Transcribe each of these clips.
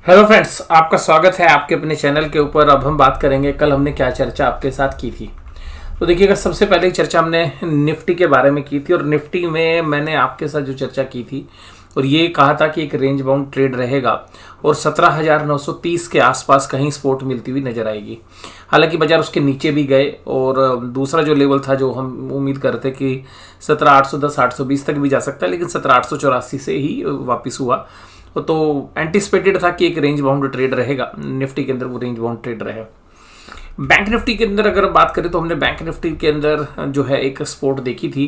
Hello friends, आपका स्वागत है आपके अपने चैनल के ऊपर। अब हम बात करेंगे कल हमने क्या चर्चा आपके साथ की थी। तो देखिएगा, सबसे पहले चर्चा हमने निफ्टी के बारे में की थी और निफ्टी में मैंने आपके साथ जो चर्चा की थी और ये कहा था कि एक रेंज बाउंड ट्रेड रहेगा और 17,930 के आसपास कहीं सपोर्ट मिलती हुई नजर आएगी। हालांकि बाजार उसके नीचे भी गए और दूसरा जो लेवल था जो हम उम्मीद करते कि 17,810 820 तक भी जा सकता है, लेकिन 17,884 से ही वापस हुआ। तो एंटिसिपेटेड था कि एक रेंज बाउंड ट्रेड रहेगा निफ्टी के अंदर, वो रेंज बाउंड ट्रेड रहे। बैंक निफ्टी के अंदर अगर बात करें तो हमने बैंक निफ्टी के अंदर जो है एक सपोर्ट देखी थी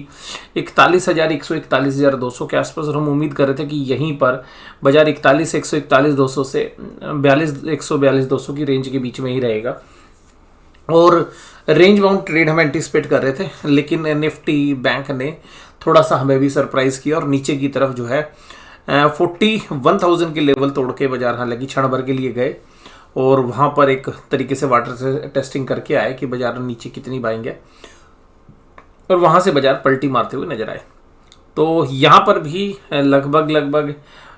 41,100 41,200 के आसपास, और हम उम्मीद कर रहे थे कि यहीं पर बाजार 41,100 41,200 से 42,100 42,200 की रेंज के बीच में ही रहेगा और रेंज बाउंड ट्रेड हम एंटिसिपेट कर रहे थे। लेकिन निफ्टी बैंक ने थोड़ा सा हमें भी सरप्राइज किया और नीचे की तरफ जो है 41,000 के लेवल तोड़ के बाजार हालांकि क्षण भर के लिए गए और वहां पर एक तरीके से वाटर से टेस्टिंग करके आए कि बाजार नीचे कितनी बाएंगे और वहां से बाजार पलटी मारते हुए नजर आए। तो यहाँ पर भी लगभग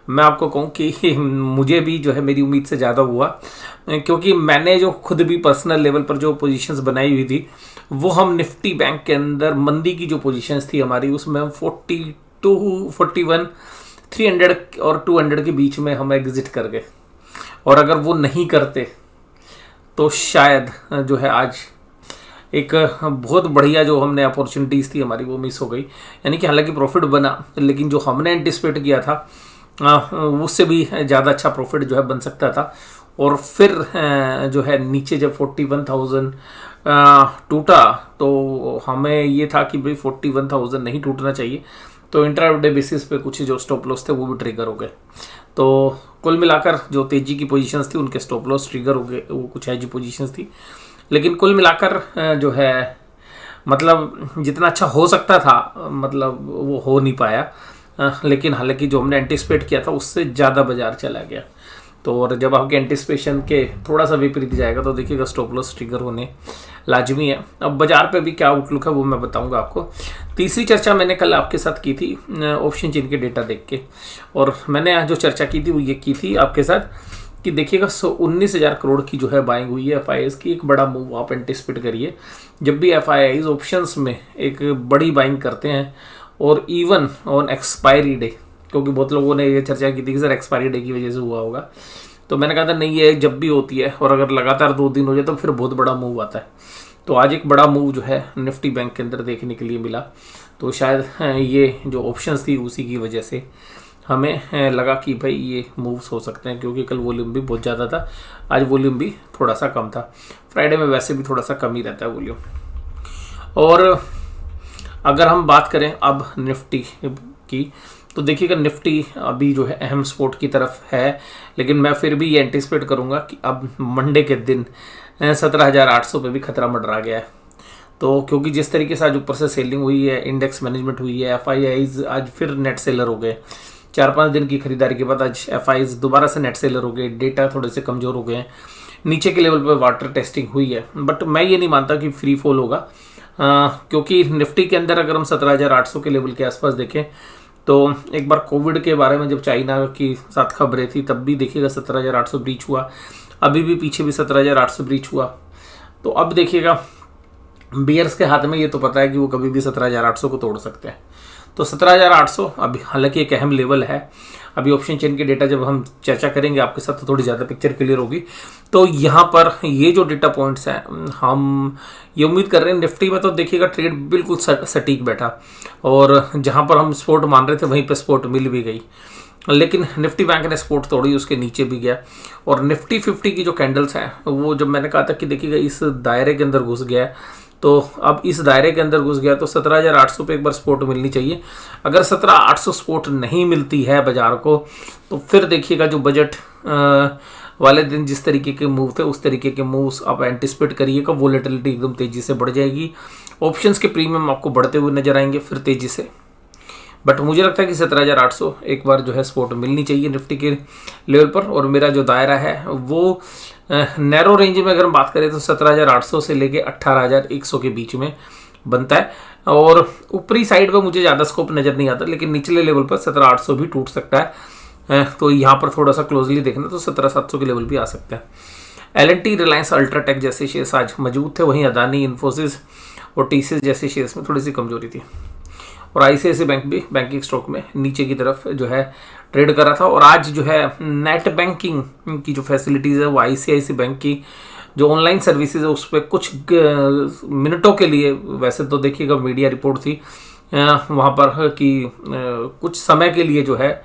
मैं आपको कहूँ कि मुझे भी जो है मेरी उम्मीद से ज़्यादा हुआ, क्योंकि मैंने जो खुद भी पर्सनल लेवल पर जो पोजीशंस बनाई हुई थी वो हम निफ्टी बैंक के अंदर मंदी की जो पोजीशंस थी हमारी उसमें हम 42 41 300 और 200 के बीच में हम एग्जिट कर गए। और अगर वो नहीं करते तो शायद जो है आज एक बहुत बढ़िया जो हमने अपॉर्चुनिटीज़ थी हमारी वो मिस हो गई। यानी कि हालांकि प्रॉफिट बना, लेकिन जो हमने एंटिसिपेट किया था उससे भी ज़्यादा अच्छा प्रॉफिट जो है बन सकता था। और फिर जो है नीचे जब 41,000 टूटा तो हमें ये था कि भाई 41,000 नहीं टूटना चाहिए, तो इंट्राडे बेसिस पे कुछ जो स्टॉप लॉस थे वो भी ट्रिगर हो गए। तो कुल मिलाकर जो तेजी की पोजीशंस थी उनके स्टॉप लॉस ट्रिगर हो गए, वो कुछ हैज पोजीशंस थी। लेकिन कुल मिलाकर जो है मतलब जितना अच्छा हो सकता था मतलब वो हो नहीं पाया। लेकिन हालांकि जो हमने एंटिसिपेट किया था उससे ज़्यादा बाजार चला गया। तो और जब आपके एंटिसिपेशन के थोड़ा सा विपरीत जाएगा तो देखिएगा स्टॉप लॉस ट्रिगर होने लाजमी है। अब बाजार पे भी क्या आउटलुक है वो मैं बताऊंगा आपको। तीसरी चर्चा मैंने कल आपके साथ की थी ऑप्शन चेन के डेटा देख के, और मैंने जो चर्चा की थी वो ये की थी आपके साथ कि देखिएगा 19,000 करोड़ की जो है बाइंग हुई है एफआईआईज की। एक बड़ा मूव आप एंटिसिपेट करिए जब भी एफआईआईज ऑप्शंस में एक बड़ी बाइंग करते हैं और इवन ऑन एक्सपायरी डे, क्योंकि बहुत लोगों ने ये चर्चा की थी कि सर एक्सपायरी डे की वजह से हुआ होगा। तो मैंने कहा था नहीं, ये जब भी होती है और अगर लगातार 2 दिन हो जाए तो फिर बहुत बड़ा मूव आता है। तो आज एक बड़ा मूव जो है निफ्टी बैंक के अंदर देखने के लिए मिला। तो शायद ये जो ऑप्शंस थी उसी की वजह से हमें लगा कि भाई ये मूव्स हो सकते हैं, क्योंकि कल वॉल्यूम भी बहुत ज़्यादा था, आज वॉल्यूम भी थोड़ा सा कम था। फ्राइडे में वैसे भी थोड़ा सा कम ही रहता है वॉल्यूम। और अगर हम बात करें अब निफ्टी की तो देखिएगा निफ्टी अभी जो है अहम सपोर्ट की तरफ है, लेकिन मैं फिर भी ये एंटिसिपेट करूंगा कि अब मंडे के दिन 17,800 पे भी खतरा मंडरा गया है। तो क्योंकि जिस तरीके से आज ऊपर से सेलिंग हुई है, इंडेक्स मैनेजमेंट हुई है, एफआईआईज आज फिर नेट सेलर हो गए। 4-5 दिन की खरीदारी के बाद आज एफआईआईज दोबारा से नेट सेलर हो गए, डेटा थोड़े से कमज़ोर हो गए हैं, नीचे के लेवल पर वाटर टेस्टिंग हुई है। बट मैं ये नहीं मानता कि फ्री फॉल होगा, क्योंकि निफ्टी के अंदर अगर हम 17,800 के लेवल के आसपास देखें तो एक बार कोविड के बारे में जब चाइना की साथ खबरें थी तब भी देखिएगा 17,800 ब्रीच हुआ, अभी भी पीछे भी 17,800 ब्रीच हुआ। तो अब देखिएगा बियर्स के हाथ में ये तो पता है कि वो कभी भी 17,800 को तोड़ सकते हैं। तो 17,800 अभी हालांकि एक अहम लेवल है। अभी ऑप्शन चेन के डेटा जब हम चर्चा करेंगे आपके साथ तो थोड़ी ज़्यादा पिक्चर क्लियर होगी। तो यहाँ पर ये जो डेटा पॉइंट्स हैं हम ये उम्मीद कर रहे हैं निफ्टी में तो देखिएगा ट्रेड बिल्कुल सटीक बैठा, और जहाँ पर हम स्पोर्ट मान रहे थे वहीं पर स्पोर्ट मिल भी गई। लेकिन निफ्टी बैंक ने सपोर्ट तोड़ी, उसके नीचे भी गया। और निफ्टी 50 की जो कैंडल्स हैं वो जब मैंने कहा था कि देखिएगा इस दायरे के अंदर घुस गया है, तो अब इस दायरे के अंदर घुस गया तो 17,800 पे एक बार सपोर्ट मिलनी चाहिए। अगर 17,800 सपोर्ट नहीं मिलती है बाजार को तो फिर देखिएगा जो बजट वाले दिन जिस तरीके के मूव थे उस तरीके के मूव्स आप एंटिसिपेट करिएगा। वोलेटिलिटी एकदम तेजी से बढ़ जाएगी, ऑप्शंस के प्रीमियम आपको बढ़ते हुए नजर आएंगे फिर तेजी से। बट मुझे लगता है कि 17,800 एक बार जो है सपोर्ट मिलनी चाहिए निफ्टी के लेवल पर। और मेरा जो दायरा है वो नैरो रेंज में अगर हम बात करें तो 17,800 से लेके 18,100 के बीच में बनता है। और ऊपरी साइड पर मुझे ज़्यादा स्कोप नज़र नहीं आता, लेकिन निचले लेवल पर 17,800 भी टूट सकता है। तो यहाँ पर थोड़ा सा क्लोजली देखना तो 17,700 के लेवल भी आ सकते हैं। L&T, रिलायंस, अल्ट्राटेक जैसे शेयर्स आज मजबूत थे, वहीं अदानी, इन्फोसिस और टीसीएस जैसे शेयर्स में थोड़ी सी कमजोरी थी। और आईसीआईसीआई बैंक भी बैंकिंग स्टॉक में नीचे की तरफ जो है ट्रेड कर रहा था। और आज जो है नेट बैंकिंग की जो फैसिलिटीज़ है वो आईसीआईसीआई बैंक की जो ऑनलाइन सर्विसेज है उस पर कुछ मिनटों के लिए, वैसे तो देखिएगा मीडिया रिपोर्ट थी वहाँ पर कि कुछ समय के लिए जो है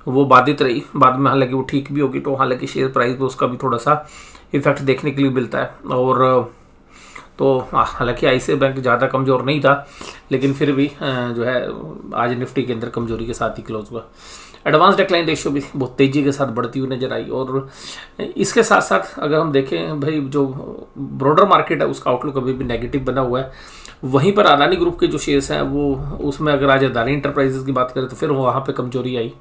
वो बाधित रही, बाद में हालांकि वो ठीक भी होगी। तो हालांकि शेयर प्राइस पे उसका भी थोड़ा सा इफेक्ट देखने के लिए मिलता है। और तो हालांकि आईसीआईसीआई बैंक ज़्यादा कमज़ोर नहीं था, लेकिन फिर भी जो है आज निफ्टी के अंदर कमजोरी के साथ ही क्लोज हुआ। एडवांस डिक्लाइन रेशियो भी बहुत तेज़ी के साथ बढ़ती हुई नजर आई। और इसके साथ साथ अगर हम देखें भाई, जो ब्रॉडर मार्केट है उसका आउटलुक अभी भी नेगेटिव बना हुआ है। वहीं पर अदानी ग्रुप के जो शेयर्स हैं वो, उसमें अगर आज अदानी इंटरप्राइजेज की बात करें तो फिर वहाँ पे कमजोरी आई।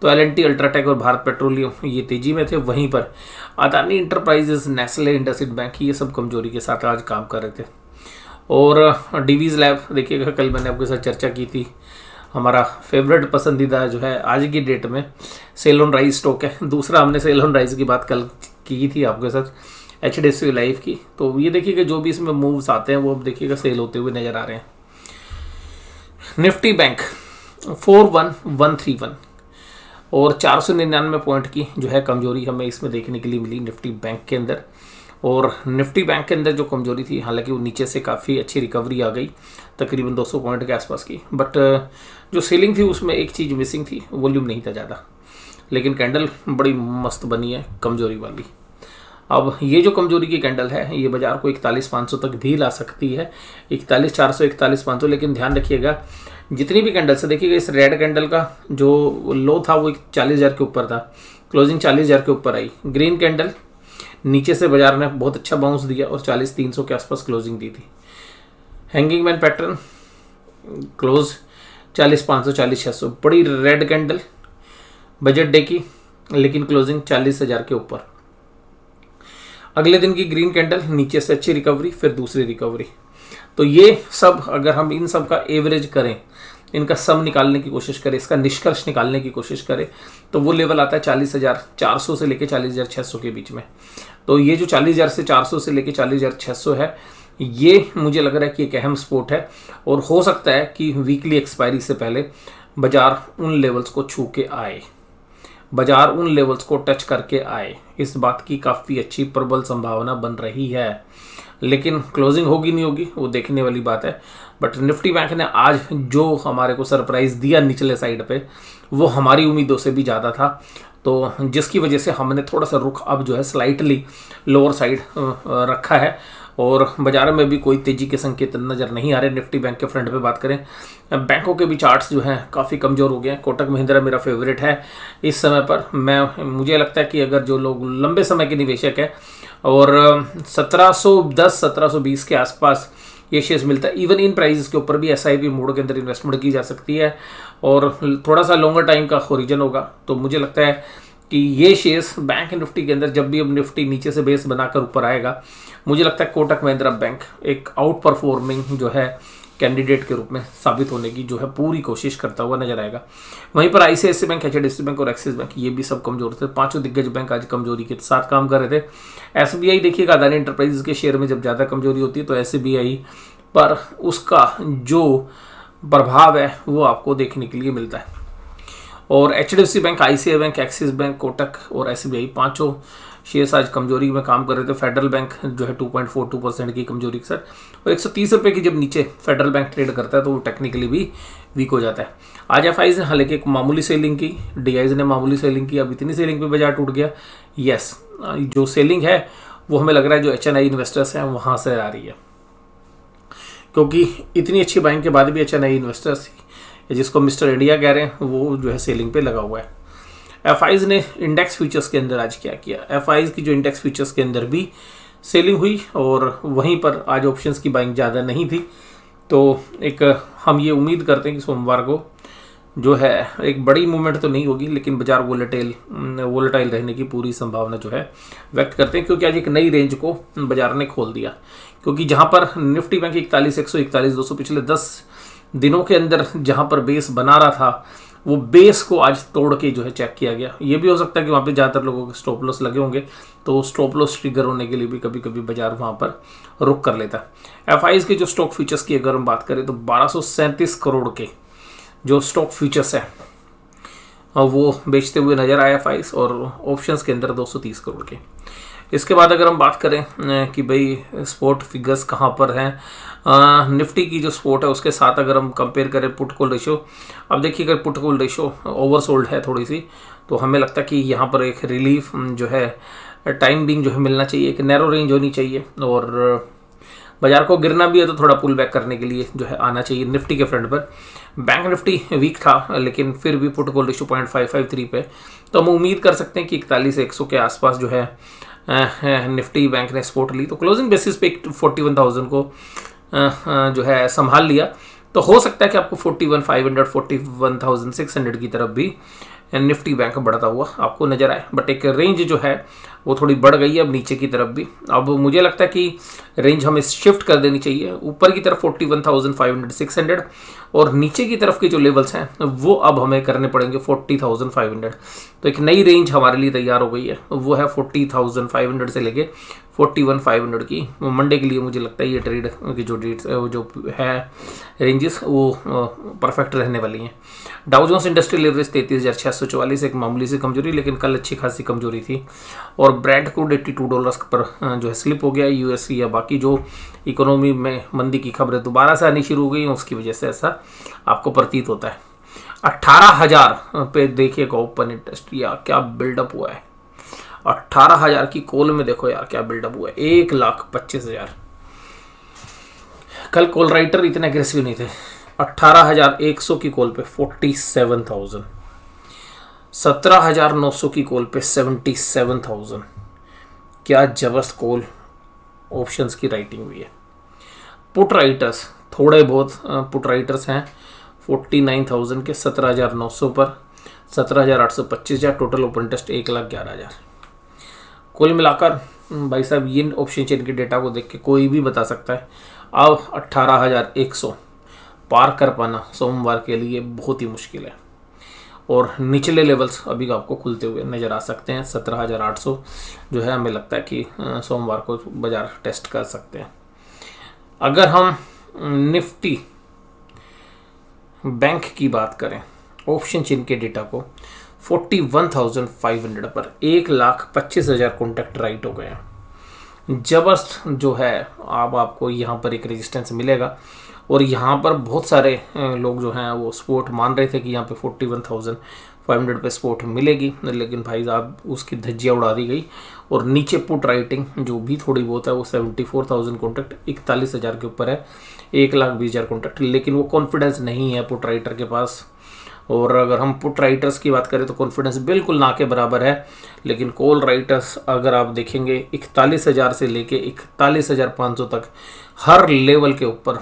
तो L&T, अल्ट्राटेक और भारत पेट्रोलियम ये तेजी में थे, वहीं पर Adani enterprises, Nestle, IndusInd bank ये सब कमजोरी के साथ आज काम कर रहे थे। और डीवीज लैब देखिएगा, कल मैंने आपके साथ चर्चा की थी, हमारा फेवरेट पसंदीदा जो है आज की डेट में सेल ऑन राइज स्टॉक है। दूसरा हमने सेल ऑन राइज की बात कल की थी आपके साथ, HDFC लाइफ की। तो ये देखिएगा जो भी इसमें मूव्स आते हैं वो अब देखिएगा सेल होते हुए नजर आ रहे हैं। निफ्टी बैंक 41,131 और 499 पॉइंट की जो है कमजोरी हमें इसमें देखने के लिए मिली निफ्टी बैंक के अंदर। और निफ्टी बैंक के अंदर जो कमजोरी थी, हालांकि वो नीचे से काफ़ी अच्छी रिकवरी आ गई, तकरीबन 200 पॉइंट के आसपास की। बट जो सेलिंग थी उसमें एक चीज़ मिसिंग थी, वॉल्यूम नहीं था ज़्यादा, लेकिन कैंडल बड़ी मस्त बनी है कमजोरी वाली। अब ये जो कमजोरी की कैंडल है ये बाजार को 41,500 तक भी ला सकती है, 41,400, 41,500। लेकिन ध्यान रखिएगा जितनी भी कैंडल से देखिएगा, इस रेड कैंडल का जो लो था वो 40,000 के ऊपर था, क्लोजिंग 40,000 के ऊपर आई। ग्रीन कैंडल नीचे से बाजार ने बहुत अच्छा बाउंस दिया और 40,300 के आसपास क्लोजिंग दी थी। हैंगिंग मैन पैटर्न क्लोज 40,500, 40,600, बड़ी रेड कैंडल बजट डे की, लेकिन क्लोजिंग 40,000 के ऊपर। अगले दिन की ग्रीन कैंडल नीचे से अच्छी रिकवरी, फिर दूसरी रिकवरी। तो ये सब अगर हम इन सब का एवरेज करें, इनका सम निकालने की कोशिश करें, इसका निष्कर्ष निकालने की कोशिश करें, तो वो लेवल आता है 40,400 से लेकर 40,600 के बीच में। तो ये जो 40,000 से 400 से लेकर 40,600 है, ये मुझे लग रहा है कि एक अहम स्पोर्ट है। और हो सकता है कि वीकली एक्सपायरी से पहले बाजार उन लेवल्स को छू के आए, बाजार उन लेवल्स को टच करके आए, इस बात की काफ़ी अच्छी प्रबल संभावना बन रही है। लेकिन क्लोजिंग होगी नहीं होगी वो देखने वाली बात है। बट निफ्टी बैंक ने आज जो हमारे को सरप्राइज़ दिया निचले साइड पे, वो हमारी उम्मीदों से भी ज़्यादा था। तो जिसकी वजह से हमने थोड़ा सा रुख अब जो है स्लाइटली लोअर साइड रखा है। और बाजार में भी कोई तेजी के संकेत नज़र नहीं आ रहे। निफ्टी बैंक के फ्रंट पे बात करें, बैंकों के भी चार्ट्स जो हैं काफ़ी कमज़ोर हो गए हैं। कोटक महिंद्रा मेरा फेवरेट है इस समय पर। मुझे लगता है कि अगर जो लोग लंबे समय के निवेशक हैं और 1710, 1720 के आसपास ये शेयर्स मिलता है, इवन इन प्राइसेस के ऊपर भी SIP मोड के अंदर इन्वेस्टमेंट की जा सकती है और थोड़ा सा लॉन्गर टाइम का होरिजन होगा। तो मुझे लगता है कि ये शेयर्स बैंक निफ्टी के अंदर, जब भी अब निफ्टी नीचे से बेस बनाकर ऊपर आएगा, मुझे लगता है कोटक महिंद्रा बैंक एक आउट परफॉर्मिंग जो है कैंडिडेट के रूप में साबित होने की जो है पूरी कोशिश करता हुआ नजर आएगा। वहीं पर ICICI बैंक, HDFC बैंक और एक्सिस बैंक ये भी सब कमजोर थे। पांचों दिग्गज बैंक आज कमजोरी के साथ काम कर रहे थे। SBI देखिएगा, अदानी इंटरप्राइजेज के शेयर में जब ज़्यादा कमजोरी होती है तो SBI पर उसका जो प्रभाव है वो आपको देखने के लिए मिलता है। और HDFC bank, ICICI bank, axis bank, Kotak और SBI पांचों शेयर्स आज कमजोरी में काम कर रहे थे। फेडरल बैंक जो है 2.42% की कमजोरी के साथ, और 130 रुपये की जब नीचे फेडरल बैंक ट्रेड करता है तो वो टेक्निकली भी वीक हो जाता है। आज FIs ने हालांकि एक मामूली सेलिंग की, DIs ने मामूली सेलिंग की। अब इतनी सेलिंग पे बाजार टूट गया। यस, जो सेलिंग है वो हमें लग रहा है जो HNI इन्वेस्टर्स हैं वहाँ से आ रही है, क्योंकि इतनी अच्छी बाइंग के बाद भी HNI इन्वेस्टर्स जिसको मिस्टर इंडिया कह रहे हैं वो जो है सेलिंग पे लगा हुआ है। FIs ने इंडेक्स फ्यूचर्स के अंदर आज क्या किया, FIs की जो इंडेक्स फ्यूचर्स के अंदर भी सेलिंग हुई और वहीं पर आज ऑप्शंस की बाइंग ज़्यादा नहीं थी। तो एक हम ये उम्मीद करते हैं कि सोमवार को जो है एक बड़ी मूवमेंट तो नहीं होगी, लेकिन बाजार वोलेटाइल रहने की पूरी संभावना जो है व्यक्त करते हैं, क्योंकि आज एक नई रेंज को बाजार ने खोल दिया। क्योंकि जहाँ पर निफ्टी बैंक 41,100, 41,200 पिछले 10 दिनों के अंदर जहाँ पर बेस बना रहा था, वो बेस को आज तोड़ के जो है चेक किया गया। ये भी हो सकता है कि वहाँ पे ज़्यादातर लोगों के स्टॉप लॉस लगे होंगे, तो स्टॉप लॉस ट्रिगर होने के लिए भी कभी कभी बाजार वहाँ पर रुक कर लेता है। एफआईज के जो स्टॉक फ्यूचर्स की अगर हम बात करें तो 1237 करोड़ के जो स्टॉक फ्यूचर्स है वो बेचते हुए नजर आया एफआईज, और ऑप्शंस के अंदर 230 करोड़ के। इसके बाद अगर हम बात करें कि भाई स्पोर्ट फिगर्स कहाँ पर हैं, निफ्टी की जो स्पोर्ट है उसके साथ अगर हम कंपेयर करें पुट कॉल रेशो, अब देखिए अगर पुट कॉल रेशो ओवरसोल्ड है थोड़ी सी, तो हमें लगता है कि यहाँ पर एक रिलीफ जो है टाइम बिंग जो है मिलना चाहिए, एक नैरो रेंज होनी चाहिए, और बाजार को गिरना भी है तो थोड़ा पुल बैक करने के लिए जो है आना चाहिए निफ्टी के फ्रंट पर। बैंक निफ्टी वीक था, लेकिन फिर भी पुट कॉल रेशो 0.553 पे, तो हम उम्मीद कर सकते हैं कि 41,100 के आसपास जो है निफ्टी बैंक ने सपोर्ट ली, तो क्लोजिंग बेसिस पे 41,000 को जो है संभाल लिया, तो हो सकता है कि आपको 41,500 41,600 की तरफ भी निफ्टी बैंक बढ़ता हुआ आपको नजर आए। बट एक रेंज जो है वो थोड़ी बढ़ गई है अब नीचे की तरफ भी। अब मुझे लगता है कि रेंज हमें शिफ्ट कर देनी चाहिए ऊपर की तरफ 41,500 600, और नीचे की तरफ के जो लेवल्स हैं वो अब हमें करने पड़ेंगे 40,500। तो एक नई रेंज हमारे लिए तैयार हो गई है, वो है 40,500 से लेके 41,500 की। मंडे के लिए मुझे लगता है ये ट्रेड की जो डेट्स जो है रेंजेस वो परफेक्ट रहने वाली हैं। डाउ जोन्स इंडस्ट्रियल एवरेज 33,644, एक मामूली सी कमजोरी, लेकिन कल अच्छी खासी कमजोरी थी, और ब्रेंट क्रूड $82 पर जो है स्लिप हो गया। यूएससी या बाकी जो इकोनॉमी में मंदी की खबरें दोबारा से आनी शुरू हो गई, उसकी वजह से ऐसा आपको प्रतीत होता है। 18,000 पे देखिएगा ओपन इंटरेस्ट, यार क्या बिल्डअप हुआ है। 18,000 की कॉल में देखो यार क्या बिल्डअप हुआ है, 1,25,000। कल कॉल राइटर इतने एग्रेसिव नहीं थे। 18,100 की कॉल पे 47,000, 17,900 की कॉल पे 77,000। क्या जबरदस्त कॉल ऑप्शंस की राइटिंग हुई है। पुट राइटर्स थोड़े बहुत पुट राइटर्स हैं 49,000 के 17,900 पर, 17,825, टोटल ओपन टेस्ट 1,11,000। कुल मिलाकर भाई साहब ये ऑप्शन चेन के डेटा को देख के कोई भी बता सकता है अब 18,100 पार कर पाना सोमवार के लिए बहुत ही मुश्किल है, और निचले लेवल्स अभी आपको खुलते हुए नज़र आ सकते हैं। 17,800 जो है हमें लगता है कि सोमवार को बाजार टेस्ट कर सकते हैं। अगर हम निफ्टी बैंक की बात करें ऑप्शन चेन के डेटा को 41,500 पर 1,25,000 कॉन्टैक्ट राइट हो गए हैं। जबरदस्त जो है अब आपको यहाँ पर एक रेजिस्टेंस मिलेगा, और यहाँ पर बहुत सारे लोग जो हैं वो सपोर्ट मान रहे थे कि यहाँ पे 41,500 पे सपोर्ट मिलेगी, लेकिन भाई साहब उसकी धज्जियाँ उड़ा दी गई, और नीचे पुट राइटिंग जो भी थोड़ी बहुत है वो 74,000 कॉन्टैक्ट 41,000 के ऊपर है, 1,20,000 कॉन्टैक्ट, लेकिन वो कॉन्फिडेंस नहीं है पुट राइटर के पास। और अगर हम पुट राइटर्स की बात करें तो कॉन्फिडेंस बिल्कुल ना के बराबर है, लेकिन कॉल राइटर्स अगर आप देखेंगे 41,000 से लेके 41,500 तक हर लेवल के ऊपर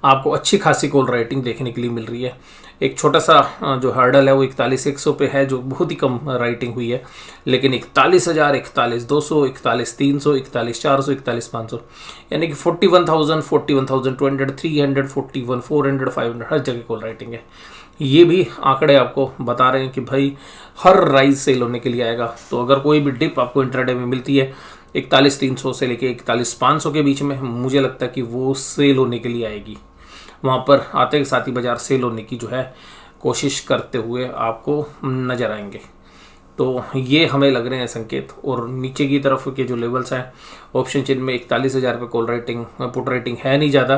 आपको अच्छी खासी कॉल राइटिंग देखने के लिए मिल रही है। एक छोटा सा जो हर्डल है वो 41,100 पे है, जो बहुत ही कम राइटिंग हुई है, लेकिन 41,000, 41,200, 41,300, 41,400, 41,500, यानी कि 41,000, 41,200, 300, 41,400, 500 हर जगह कॉल राइटिंग है। ये भी आंकड़े आपको बता रहे हैं कि भाई हर राइज सेल होने के लिए आएगा। तो अगर कोई भी डिप आपको इंट्राडे में मिलती है 41,300 से लेके 41,500 के बीच में, मुझे लगता है कि वो सेल होने के लिए आएगी। वहाँ पर आते के साथ ही बाजार सेल होने की जो है कोशिश करते हुए आपको नज़र आएंगे। तो ये हमें लग रहे हैं संकेत। और नीचे की तरफ के जो लेवल्स हैं ऑप्शन चेन में 41,000 पे कॉल राइटिंग पुट राइटिंग है नहीं ज़्यादा,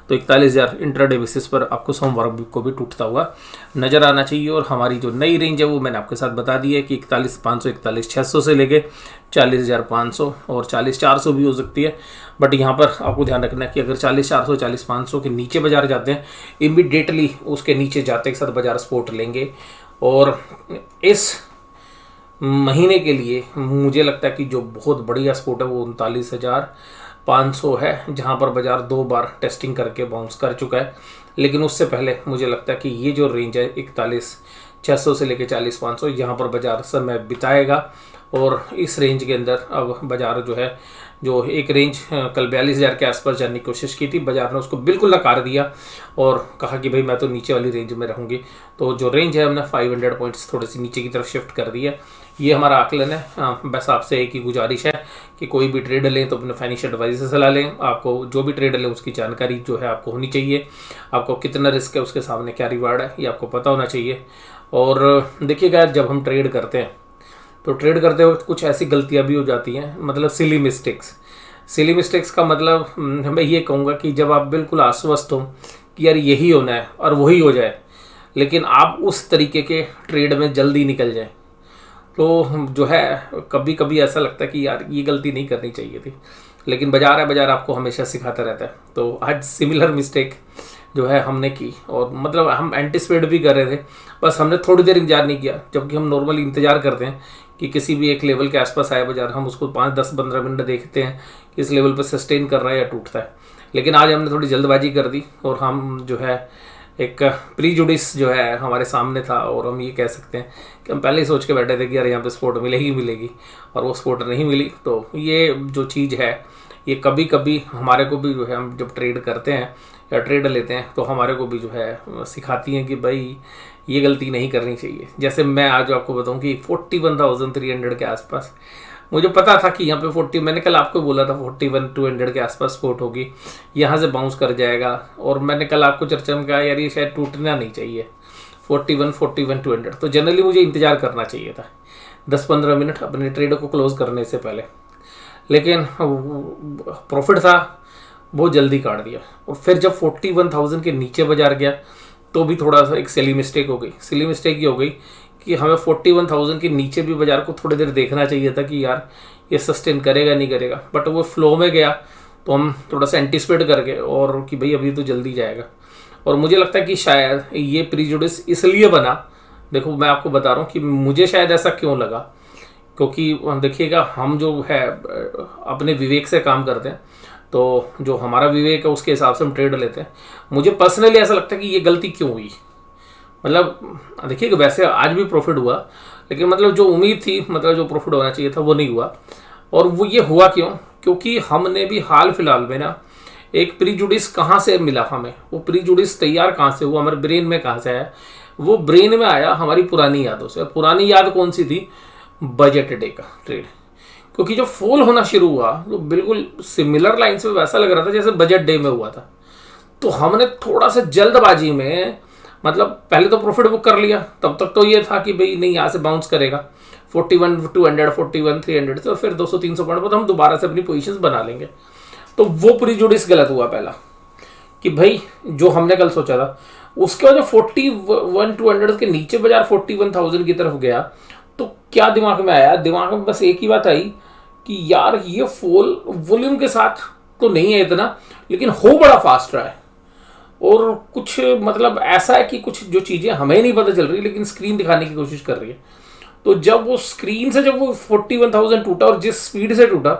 तो 41,000 इंट्राडे बेसिस पर आपको सोमवार को भी टूटता हुआ नज़र आना चाहिए। और हमारी जो नई रेंज है वो मैंने आपके साथ बता दी है कि 41,500, 41,600 से लेके 40,500 और 40,400 भी हो सकती है। बट यहाँ पर आपको ध्यान रखना है कि अगर 40,400, 40,500 के नीचे बाजार जाते हैं, इमीडिएटली उसके नीचे जाते के साथ बाजार सपोर्ट लेंगे। और इस महीने के लिए मुझे लगता है कि जो बहुत बढ़िया सपोर्ट है वो 39,500 है, जहां पर बाजार 2 बार टेस्टिंग करके बाउंस कर चुका है। लेकिन उससे पहले मुझे लगता है कि ये जो रेंज है 41,600 से लेकर 40,500, यहाँ पर बाजार समय बिताएगा और इस रेंज के अंदर अब बाजार जो है, जो एक रेंज कल 42,000 के आसपास जाने की कोशिश की थी, बाजार ने उसको बिल्कुल नकार दिया और कहा कि भाई मैं तो नीचे वाली रेंज में रहूँगी। तो जो रेंज है हमने 500 पॉइंट्स थोड़ी सी नीचे की तरफ शिफ्ट कर दी है। ये हमारा आकलन है। बस आपसे एक ही गुजारिश है कि कोई भी ट्रेड लें तो अपने फाइनेंशियल एडवाइजर से सलाह लें। आपको जो भी ट्रेड लें उसकी जानकारी जो है आपको होनी चाहिए। आपको कितना रिस्क है, उसके सामने क्या रिवार्ड है, ये आपको पता होना चाहिए। और देखिएगा, जब हम ट्रेड करते हैं तो ट्रेड करते वक्त कुछ ऐसी गलतियां भी हो जाती हैं, मतलब सिली मिस्टेक्स का मतलब मैं ये कहूँगा कि जब आप बिल्कुल आश्वस्त हो कि यार यही होना है और वही हो जाए, लेकिन आप उस तरीके के ट्रेड में जल्दी निकल जाए, तो जो है कभी कभी ऐसा लगता है कि यार ये गलती नहीं करनी चाहिए थी। लेकिन बाजार आपको हमेशा सिखाता रहता है। तो आज सिमिलर मिस्टेक जो है हमने की, और मतलब हम एंटिसिपेट भी कर रहे थे, बस हमने थोड़ी देर इंतजार नहीं किया। जबकि हम नॉर्मली इंतजार करते हैं कि किसी भी एक लेवल के आसपास आए बाजार, हम उसको 5, 10, 15 मिनट देखते हैं कि इस लेवल पर सस्टेन कर रहा है या टूटता है। लेकिन आज हमने थोड़ी जल्दबाजी कर दी और हम जो है एक प्रीजुडिस जो है हमारे सामने था, और हम ये कह सकते हैं कि हम पहले ही सोच के बैठे थे कि यार यहाँ पे सपोर्ट मिलेगी, और वो सपोर्ट नहीं मिली। तो ये जो चीज़ है, ये कभी कभी हमारे को भी जो है, हम जब ट्रेड करते हैं या ट्रेड लेते हैं तो हमारे को भी जो है सिखाती हैं कि भाई ये गलती नहीं करनी चाहिए। जैसे मैं आज आपको बताऊं कि 41,300 के आसपास मुझे पता था कि यहाँ पे 40, मैंने कल आपको बोला था 41,200 के आसपास सपोर्ट होगी, यहाँ से बाउंस कर जाएगा। और मैंने कल आपको चर्चा में कहा यार ये शायद टूटना नहीं चाहिए 41,200। तो जनरली मुझे इंतज़ार करना चाहिए था 10-15 मिनट अपने ट्रेड को क्लोज करने से पहले, लेकिन प्रॉफिट था बहुत जल्दी काट दिया। और फिर जब 41,000 के नीचे बाजार गया तो भी थोड़ा सा एक सिली मिस्टेक हो गई। सिली मिस्टेक ये हो गई कि हमें 41,000 के नीचे भी बाजार को थोड़ी देर देखना चाहिए था कि यार ये सस्टेन करेगा नहीं करेगा, बट वो फ्लो में गया तो हम थोड़ा सा एंटिसिपेट करके, और कि भाई अभी तो जल्दी जाएगा। और मुझे लगता है कि शायद ये प्रीजुडिस इसलिए बना, देखो मैं आपको बता रहा हूँ कि मुझे शायद ऐसा क्यों लगा, क्योंकि देखिएगा हम जो है अपने विवेक से काम करते हैं, तो जो हमारा विवेक है उसके हिसाब से हम ट्रेड लेते हैं। मुझे पर्सनली ऐसा लगता है कि ये गलती क्यों हुई, मतलब देखिएगा वैसे आज भी प्रॉफिट हुआ, लेकिन मतलब जो उम्मीद थी, मतलब जो प्रॉफिट होना चाहिए था वो नहीं हुआ। और वो ये हुआ क्यों, क्योंकि हमने भी हाल फिलहाल में ना एक प्रीजुडिस कहाँ से मिला हमें, वो प्रीजुडिस तैयार कहाँ से हुआ, हमारे ब्रेन में कहाँ से आया, वो ब्रेन में आया हमारी पुरानी यादों से। पुरानी याद कौन सी थी, बजट डे का ट्रेड। क्योंकि जब फॉल होना शुरू हुआ तो बिल्कुल सिमिलर लाइन्स में वैसा लग रहा था जैसे बजट डे में हुआ था। तो हमने थोड़ा सा जल्दबाजी में, मतलब पहले तो प्रॉफिट बुक कर लिया, तब तक तो ये था कि भाई नहीं यहाँ से बाउंस करेगा 41,200, 41,300 से, और फिर 200-300 पॉइंट पर हम दोबारा से अपनी पोजीशंस बना लेंगे। तो वो प्रीजुडिस गलत हुआ पहला, कि भाई जो हमने कल सोचा था। उसके बाद जो 41,200 के नीचे बाजार 41,000 की तरफ गया तो क्या दिमाग में आया, दिमाग में बस एक ही बात आई कि यार ये फॉल वॉल्यूम के साथ तो नहीं है इतना, लेकिन हो बड़ा फास्ट रहा है। और कुछ मतलब ऐसा है कि कुछ जो चीज़ें हमें नहीं पता चल रही लेकिन स्क्रीन दिखाने की कोशिश कर रही है। तो जब वो स्क्रीन से जब वो 41,000 टूटा और जिस स्पीड से टूटा,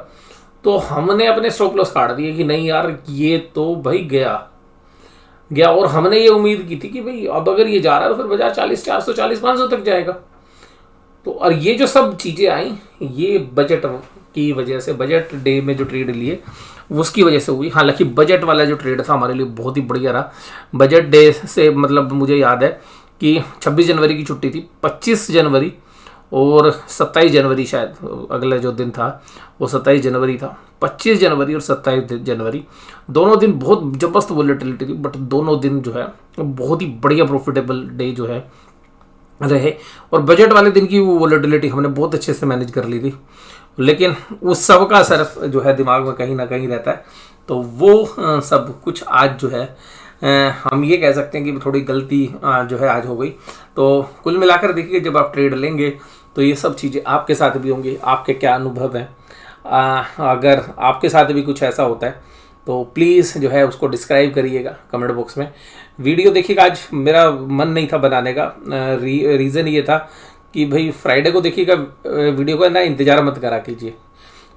तो हमने अपने स्टॉप लॉस काट दिए कि नहीं यार ये तो भाई गया। और हमने ये उम्मीद की थी कि भाई अब अगर ये जा रहा है तो फिर बाजार 40,400, 40,500 तक जाएगा। तो और ये जो सब चीज़ें आई, ये बजट की वजह से, बजट डे में जो ट्रेड लिए उसकी वजह से हुई। हालांकि बजट वाला जो ट्रेड था हमारे लिए बहुत ही बढ़िया रहा। बजट डे से मतलब मुझे याद है कि 26 जनवरी की छुट्टी थी, 25 जनवरी और 27 जनवरी शायद अगला जो दिन था वो 27 जनवरी था। 25 जनवरी और 27 जनवरी दोनों दिन बहुत जबरदस्त वॉलेटिलिटी थी, बट दोनों दिन जो है बहुत ही बढ़िया प्रॉफिटेबल डे जो है रहे। और बजट वाले दिन की वो वॉलेटिलिटी हमने बहुत अच्छे से मैनेज कर ली थी, लेकिन उस सब का असर जो है दिमाग में कहीं ना कहीं रहता है। तो वो सब कुछ आज जो है हम ये कह सकते हैं कि थोड़ी गलती जो है आज हो गई। तो कुल मिलाकर देखिए जब आप ट्रेड लेंगे तो ये सब चीज़ें आपके साथ भी होंगी। आपके क्या अनुभव हैं, अगर आपके साथ भी कुछ ऐसा होता है तो प्लीज़ जो है उसको डिस्क्राइब करिएगा कमेंट बॉक्स में। वीडियो देखिएगा, आज मेरा मन नहीं था बनाने का, रीज़न ये था कि भाई फ्राइडे को देखिएगा वीडियो का ना इंतज़ार मत करा कीजिए।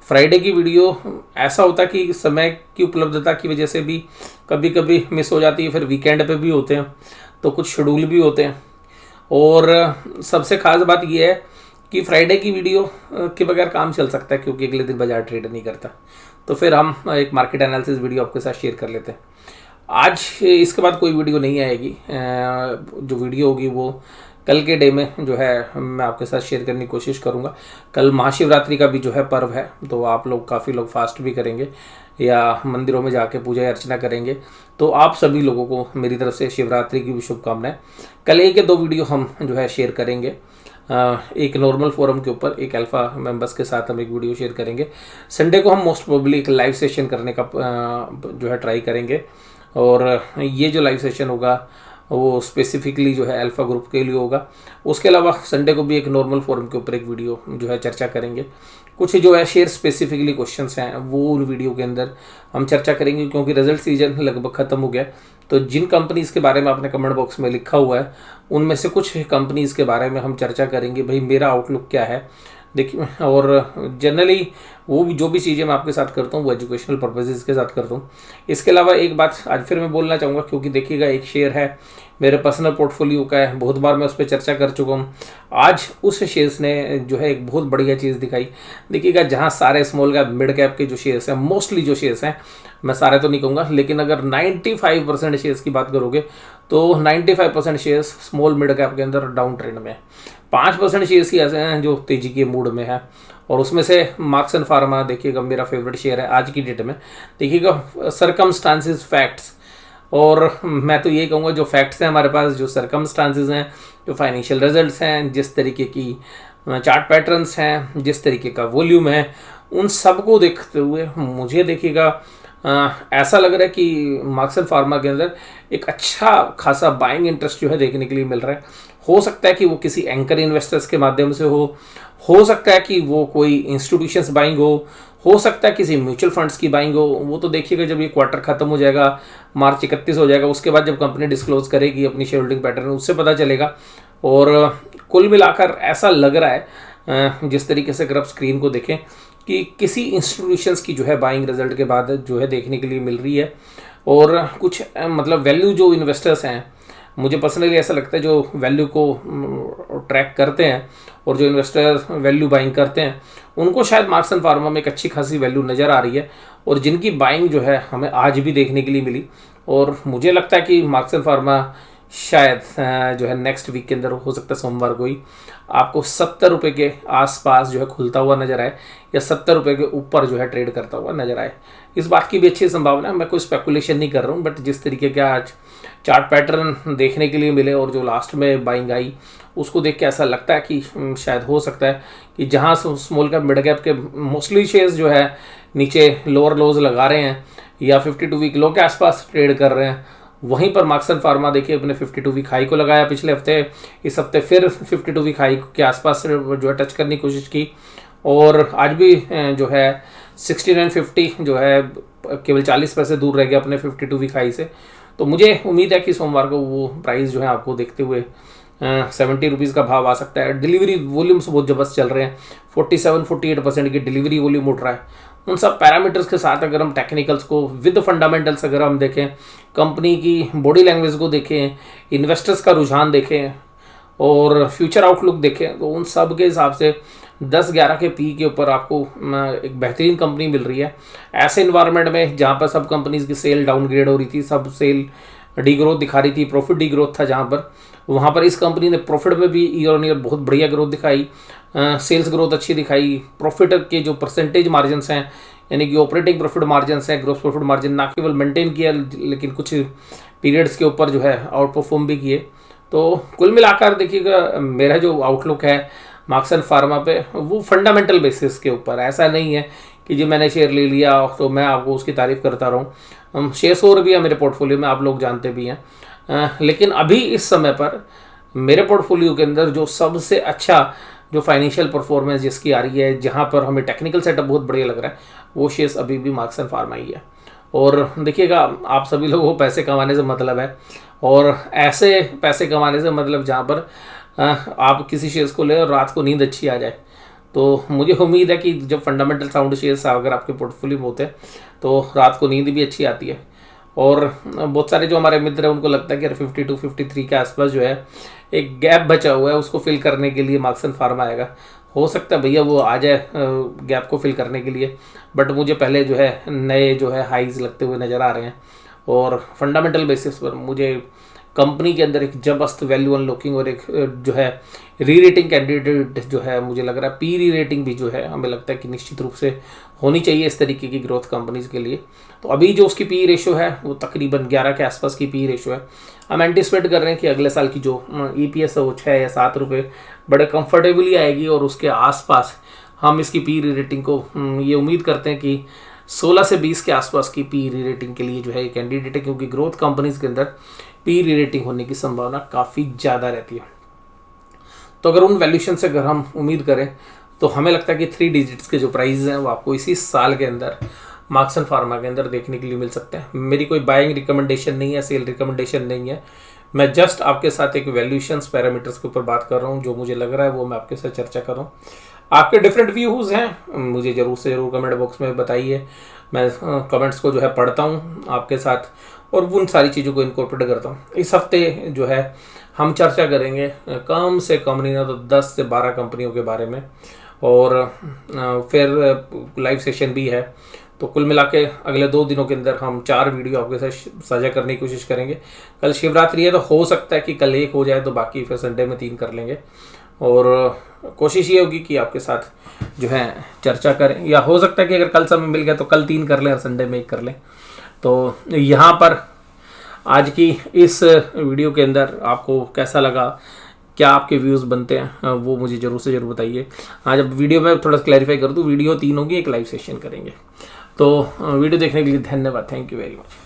फ्राइडे की वीडियो ऐसा होता कि समय की उपलब्धता की वजह से भी कभी कभी मिस हो जाती है, फिर वीकेंड पे भी होते हैं तो कुछ शेड्यूल भी होते हैं। और सबसे ख़ास बात यह है कि फ्राइडे की वीडियो के बगैर काम चल सकता है, क्योंकि अगले दिन बाजार ट्रेड नहीं करता। तो फिर हम एक मार्केट एनालिसिस वीडियो आपके साथ शेयर कर लेते हैं। आज इसके बाद कोई वीडियो नहीं आएगी। जो वीडियो होगी वो कल के डे में जो है मैं आपके साथ शेयर करने की कोशिश करूँगा। कल महाशिवरात्रि का भी जो है पर्व है, तो आप लोग काफ़ी लोग फास्ट भी करेंगे या मंदिरों में जाके पूजा अर्चना करेंगे। तो आप सभी लोगों को मेरी तरफ से शिवरात्रि की भी शुभकामनाएं। कल एक या दो वीडियो हम जो है शेयर करेंगे। एक नॉर्मल फोरम के ऊपर एक अल्फ़ा मेंबर्स के साथ हम एक वीडियो शेयर करेंगे। संडे को हम मोस्ट प्रोबेबली एक लाइव सेशन करने का जो है ट्राई करेंगे, और ये जो लाइव सेशन होगा वो स्पेसिफिकली जो है अल्फ़ा ग्रुप के लिए होगा। उसके अलावा संडे को भी एक नॉर्मल फोरम के ऊपर एक वीडियो जो है चर्चा करेंगे। कुछ जो है शेयर स्पेसिफिकली क्वेश्चंस हैं वो उन वीडियो के अंदर हम चर्चा करेंगे, क्योंकि रिजल्ट सीजन लगभग ख़त्म हो गया। तो जिन कंपनीज़ के बारे में आपने कमेंट बॉक्स में लिखा हुआ है उनमें से कुछ कंपनीज़ के बारे में हम चर्चा करेंगे, भाई मेरा आउटलुक क्या है देखिए। और जनरली वो भी जो भी चीज़ें मैं आपके साथ करता हूँ वो एजुकेशनल पर्पसेस के साथ करता हूँ। इसके अलावा एक बात आज फिर मैं बोलना चाहूँगा, क्योंकि देखिएगा एक शेयर है मेरे पर्सनल पोर्टफोलियो का है, बहुत बार मैं उस पर चर्चा कर चुका हूँ। आज उस शेयर्स ने जो है एक बहुत बढ़िया चीज़ दिखाई। देखिएगा जहाँ सारे स्मॉल कैप मिड कैप के जो शेयर्स हैं, मोस्टली जो शेयर्स हैं, मैं सारे तो नहीं कहूँगा, लेकिन अगर 95% शेयर्स की बात करोगे तो 95% शेयर्स स्मॉल मिड कैप के अंदर डाउन ट्रेंड में है। 5% शेयर्स ही ऐसे हैं जो तेजी के मूड में है, और उसमें से मार्क्स एंड फार्मा देखिएगा मेरा फेवरेट शेयर है आज की डेट में। देखिएगा सरकमस्टांसेस फैक्ट्स, और मैं तो ये कहूँगा जो फैक्ट्स हैं हमारे पास, जो सरकमस्टांसेस हैं, जो फाइनेंशियल रिजल्ट्स हैं, जिस तरीके की चार्ट पैटर्न्स हैं, जिस तरीके का वॉल्यूम है, उन सबको देखते हुए मुझे देखिएगा ऐसा लग रहा है कि मार्क्स एंड फार्मा के अंदर एक अच्छा खासा बाइंग इंटरेस्ट जो है देखने के लिए मिल रहा है। हो सकता है कि वो किसी एंकर इन्वेस्टर्स के माध्यम से हो सकता है कि वो कोई इंस्टीट्यूशंस बाइंग हो सकता है किसी म्यूचुअल फंड्स की बाइंग हो। वो तो देखिएगा जब ये क्वार्टर खत्म हो जाएगा, मार्च 31 हो जाएगा, उसके बाद जब कंपनी डिस्क्लोज करेगी अपनी शेयर होल्डिंग पैटर्न उससे पता चलेगा। और कुल मिलाकर ऐसा लग रहा है जिस तरीके से अगर आप स्क्रीन को देखें कि किसी इंस्टीट्यूशंस की जो है बाइंग रिजल्ट के बाद जो है देखने के लिए मिल रही है। और कुछ मतलब वैल्यू जो इन्वेस्टर्स हैं, मुझे पर्सनली ऐसा लगता है जो वैल्यू को ट्रैक करते हैं और जो इन्वेस्टर वैल्यू बाइंग करते हैं उनको शायद मार्क्स एंड फार्मा में एक अच्छी खासी वैल्यू नज़र आ रही है, और जिनकी बाइंग जो है हमें आज भी देखने के लिए मिली। और मुझे लगता है कि मार्क्स एंड फार्मा शायद जो है नेक्स्ट वीक के अंदर हो सकता है सोमवार को ही आपको 70 रुपये के आसपास जो है खुलता हुआ नजर आए, या 70 रुपये के ऊपर जो है ट्रेड करता हुआ नजर आए। इस बात की भी अच्छी संभावना है। मैं कोई स्पेकुलेशन नहीं कर रहा हूँ, बट जिस तरीके के आज चार्ट पैटर्न देखने के लिए मिले और जो लास्ट में बाइंग आई उसको देख के ऐसा लगता है कि शायद हो सकता है कि जहाँ स्मॉल कैप मिड कैप के मोस्टली शेयर्स जो है नीचे लोअर लोज लगा रहे हैं या 52 वीक लो के आसपास ट्रेड कर रहे हैं, वहीं पर मार्क्स एंड फार्मा देखिए अपने 52 वीक हाई को लगाया पिछले हफ्ते। इस हफ्ते फिर 52 वीक हाई के आसपास जो है टच करने की कोशिश की, और आज भी जो है 69.50 जो है केवल 40 पैसे दूर रह गया अपने 52 वीक हाई से। तो मुझे उम्मीद है कि सोमवार को वो प्राइस जो है आपको देखते हुए 70 रुपीज़ का भाव आ सकता है। डिलीवरी वॉल्यूम्स बहुत ज़बरदस्त चल रहे हैं, 47-48% की डिलीवरी वॉल्यूम उठ रहा है। उन सब पैरामीटर्स के साथ अगर हम टेक्निकल्स को विद फंडामेंटल्स अगर हम देखें, कंपनी की बॉडी लैंग्वेज को देखें, इन्वेस्टर्स का रुझान देखें और फ्यूचर आउटलुक देखें, तो उन सब के हिसाब से 10-11 के पी के ऊपर आपको एक बेहतरीन कंपनी मिल रही है। ऐसे इन्वायरमेंट में जहाँ पर सब कंपनीज की सेल डाउनग्रेड हो रही थी, सब सेल डी ग्रोथ दिखा रही थी, प्रॉफिट डी ग्रोथ था, जहाँ पर वहाँ पर इस कंपनी ने प्रॉफिट में भी ईयर ऑन ईयर बहुत बढ़िया ग्रोथ दिखाई, सेल्स ग्रोथ अच्छी दिखाई, प्रॉफिट के जो परसेंटेज मार्जिन हैं यानी कि ऑपरेटिंग प्रॉफिट मार्जिन हैं, ग्रोस प्रॉफिट मार्जिन ना केवल मेंटेन किया लेकिन कुछ पीरियड्स के ऊपर जो है आउट परफॉर्म भी किए। तो कुल मिलाकर देखिएगा मेरा जो आउटलुक है मार्क्स एंड फार्मा पे वो फंडामेंटल बेसिस के ऊपर, ऐसा नहीं है कि जी मैंने शेयर ले लिया तो मैं आपको उसकी तारीफ करता रहूँ। शेयर्स और भी है मेरे पोर्टफोलियो में, आप लोग जानते भी हैं, लेकिन अभी इस समय पर मेरे पोर्टफोलियो के अंदर जो सबसे अच्छा जो फाइनेंशियल परफॉर्मेंस जिसकी आ रही है, जहाँ पर हमें टेक्निकल सेटअप बहुत बढ़िया लग रहा है, वो शेयर्स अभी भी मार्क्स एंड फार्मा ही है। और देखिएगा आप सभी लोगों को पैसे कमाने से मतलब है, और ऐसे पैसे कमाने से मतलब जहाँ पर आप किसी शेयर्स को ले और रात को नींद अच्छी आ जाए। तो मुझे उम्मीद है कि जब फंडामेंटल साउंड शेयर्स अगर आपके पोर्टफोलियो में होते हैं तो रात को नींद भी अच्छी आती है। और बहुत सारे जो हमारे मित्र हैं उनको लगता है कि यार 52 53 के आसपास जो है एक गैप बचा हुआ है, उसको फिल करने के लिए मार्क्सन फार्मा आएगा। हो सकता है भैया वो आ जाए गैप को फिल करने के लिए, बट मुझे पहले जो है नए जो है हाइज लगते हुए नज़र आ रहे हैं। और फंडामेंटल बेसिस पर मुझे कंपनी के अंदर एक जबरदस्त वैल्यू अनलॉकिंग और एक जो है री रेटिंग कैंडिडेट जो है, मुझे लग रहा है पी री रेटिंग भी जो है हमें लगता है कि निश्चित रूप से होनी चाहिए इस तरीके की ग्रोथ कंपनीज के लिए। तो अभी जो उसकी पी रेशो है वो तकरीबन 11 के आसपास की पी रेशो है। हम एंटिसिपेट कर रहे हैं कि अगले साल की जो EPS है वो 6 या 7 रुपये बड़े कंफर्टेबली आएगी, और उसके आसपास हम इसकी पी री रेटिंग को ये उम्मीद करते हैं कि 16 से 20 के आसपास की पी री रेटिंग के लिए जो है कैंडिडेट है, क्योंकि ग्रोथ कंपनीज के अंदर पी री रेटिंग होने की संभावना काफ़ी ज़्यादा रहती है। तो अगर उन वैल्यूशन से अगर हम उम्मीद करें तो हमें लगता है कि 3 डिजिट्स के जो प्राइस हैं वो आपको इसी साल के अंदर मार्क्सन फार्मा के अंदर देखने के लिए मिल सकते हैं। मेरी कोई बाइंग रिकमेंडेशन नहीं है, सेल रिकमेंडेशन नहीं है, मैं जस्ट आपके साथ एक वैल्यूशंस पैरामीटर्स के ऊपर बात कर रहा हूँ। जो मुझे लग रहा है वो मैं आपके साथ चर्चा कर रहा हूँ। आपके डिफरेंट व्यूज़ हैं, मुझे ज़रूर से ज़रूर कमेंट बॉक्स में बताइए। मैं कमेंट्स को जो है पढ़ता हूँ आपके साथ और उन सारी चीज़ों को इनकॉर्पोरेट करता हूँ। इस हफ्ते जो है हम चर्चा करेंगे कम से कम नहीं ना तो 10 से 12 कंपनियों के बारे में, और फिर लाइव सेशन भी है। तो कुल मिला के अगले 2 दिनों के अंदर हम 4 वीडियो आपके साथ साझा करने की कोशिश करेंगे। कल शिवरात्रि है तो हो सकता है कि कल 1 हो जाए, तो बाकी फिर संडे में 3 कर लेंगे। और कोशिश ये होगी कि आपके साथ जो है चर्चा करें, या हो सकता है कि अगर कल समय मिल गया तो कल 3 कर लें और संडे में 1 कर लें। तो यहाँ पर आज की इस वीडियो के अंदर आपको कैसा लगा, क्या आपके व्यूज़ बनते हैं, वो मुझे ज़रूर से ज़रूर बताइए। आज अब वीडियो में थोड़ा क्लैरिफाई कर दूँ, वीडियो 3 होगी, एक लाइव सेशन करेंगे। तो वीडियो देखने के लिए धन्यवाद, थैंक यू वेरी मच।